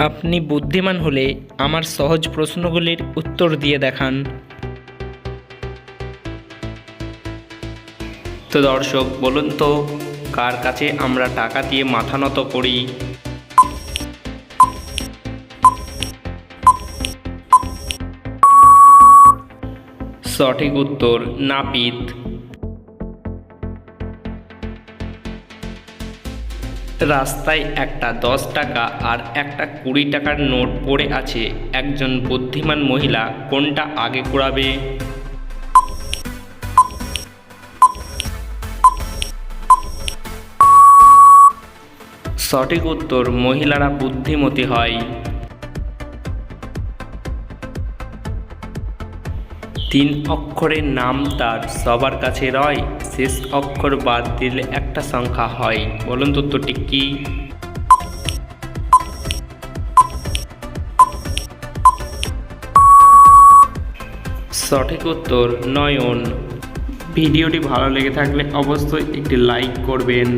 আপনি বুদ্ধিমান হলে আমার সহজ প্রশ্নগুলির উত্তর দিয়ে দেখান। তো দর্শক বলুন তো, কার কাছে আমরা টাকা দিয়ে মাথা নত করি? সঠিক উত্তর নাপিত। রাস্তায় একটা 10 টাকা আর একটা 20 টাকার নোট পড়ে আছে, একজন বুদ্ধিমান মহিলা কোনটা আগে কুড়াবে? সঠিক উত্তর মহিলারা বুদ্ধিমতী হয়। 3 অক্ষরের নাম তার সবার কাছে রয়, শেষ অক্ষর বাদ দিলে একটা সংখ্যা হয়, বলুন তো উত্তরটি কি? সঠিক উত্তর নয়ন। ভিডিওটি ভালো লেগে থাকলে অবশ্যই একটি লাইক করবেন।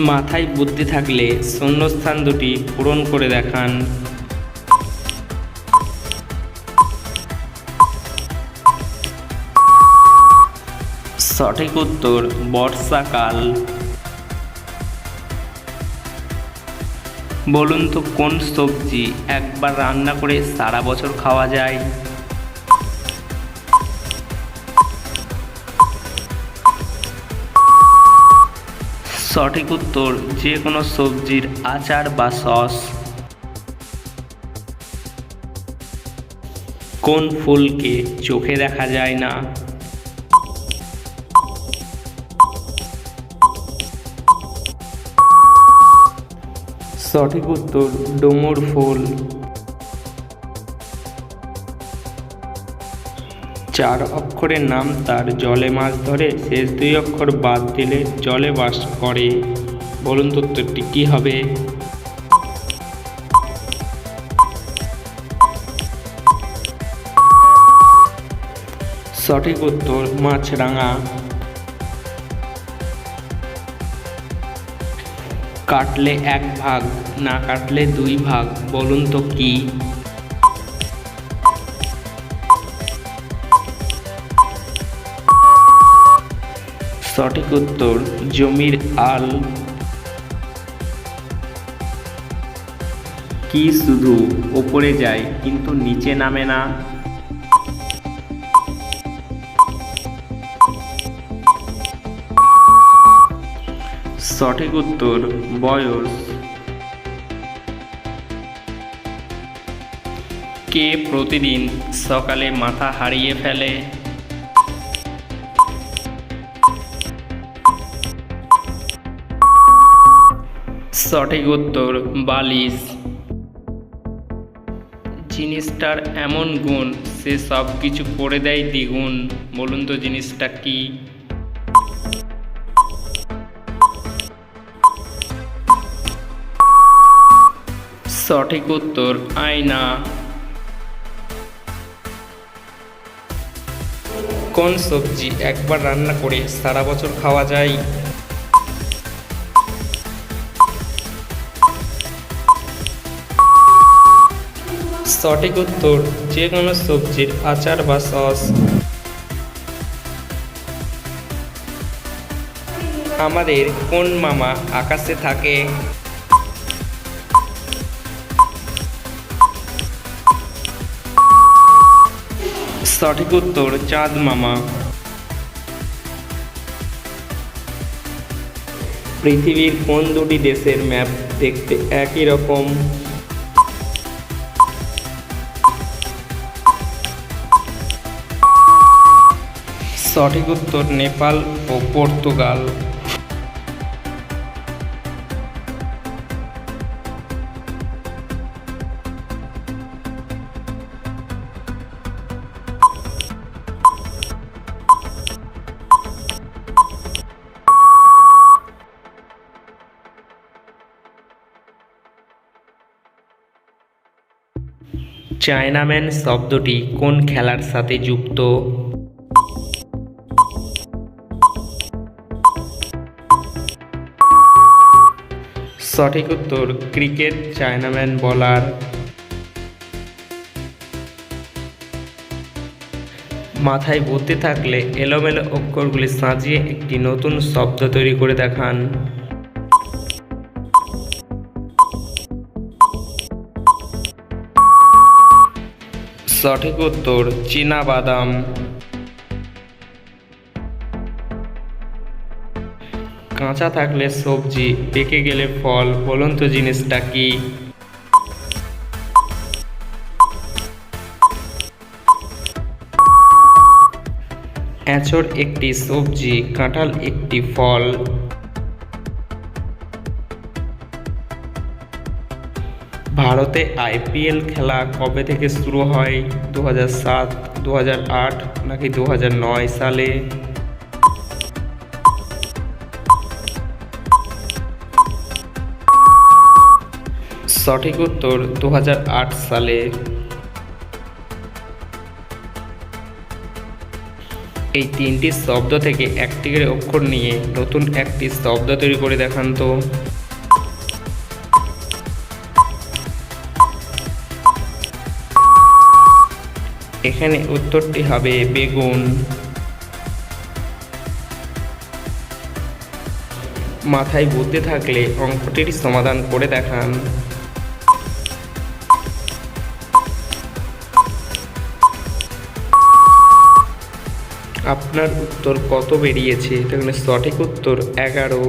মাথায় বুদ্ধি থাকলে শূন্যস্থান দুটি পূরণ করে দেখান। সঠিক উত্তর বর্ষাকাল। বলুন তো কোন সবজি একবার রান্না করে সারা বছর খাওয়া যায়? সঠিক উত্তর যে কোনো সবজির আচার বা সস। কোন ফুলকে চোখে দেখা যায় না? সঠিক উত্তর ডুমুর ফুল। 4 অক্ষরের নাম তার জলে মাছ ধরে, শেষ 2 অক্ষর বাদ দিলে জলে বাস করে, বলুন তো উত্তরটি কী হবে? সঠিক উত্তর মাছরাঙা। কাটলে 1 ভাগ, না কাটলে 2 ভাগ, বলুন তো কি? সঠিক উত্তর জমির আল। কি শুধু ওপরে যায় কিন্তু নিচে নামে না? সঠিক উত্তর বয়স। কে প্রতিদিন সকালে মাথা হারিয়ে ফেলে? সঠিক উত্তর বালিশ। জিনিসটার এমন গুণ সে সব কিছু করে দেয় দ্বিগুণ, বলুন তো জিনিসটা কি? সঠিক উত্তর আয়না। কোন সবজি একবার রান্না করে সারা বছর খাওয়া যায়? সঠিক উত্তর যে কোনো সবজির আচার বা সস। আমাদের কোন মামা আকাশে থাকে? সঠিক উত্তর চাঁদ মামা। পৃথিবীর কোন দুটি দেশের ম্যাপ দেখতে একই রকম? সঠিক উত্তর নেপাল ও পর্তুগাল। চায়নাম্যান শব্দটি কোন খেলার সাথে যুক্ত? সঠিক উত্তর ক্রিকেট চায়নাম্যান বলার। মাথায় বুদ্ধি থাকলে এলোমেলো অক্ষরগুলি সাজিয়ে একটি নতুন শব্দ তৈরি করে দেখান। সঠিক উত্তর চীনা বাদাম। কাঁচা থাকলে সবজি, পেকে গেলে ফল, বলুন তো জিনিসটা কি? এঁচড় একটি সবজি, কাঁঠাল একটি ফল। ভারতে আইপিএল খেলা কবে থেকে শুরু হয়? 2007, 2008 নাকি 2009 সালে? সঠিক উত্তর 2008 সালে। এই তিনটি শব্দ থেকে একটি করে অক্ষর নিয়ে নতুন একটি শব্দ তৈরি করে দেখান তো। এখানে উত্তরটি হবে বেগুন। মাথায় বুদ্ধি থাকলে অঙ্কটির সমাধান করে দেখান। আপনার উত্তর কত বেরিয়েছে? তাহলে সঠিক উত্তর 11।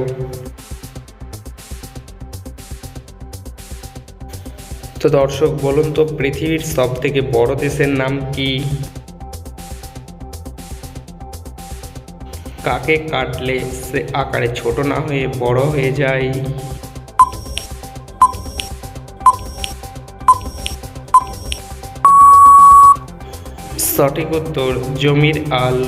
তো দর্শক বলুন তো পৃথিবীর সব থেকে বড় দেশের নাম কি? কাকে কাটলে সে আকারে ছোট না হয়ে বড় হয়ে যায়? সঠিক উত্তর জমির আল।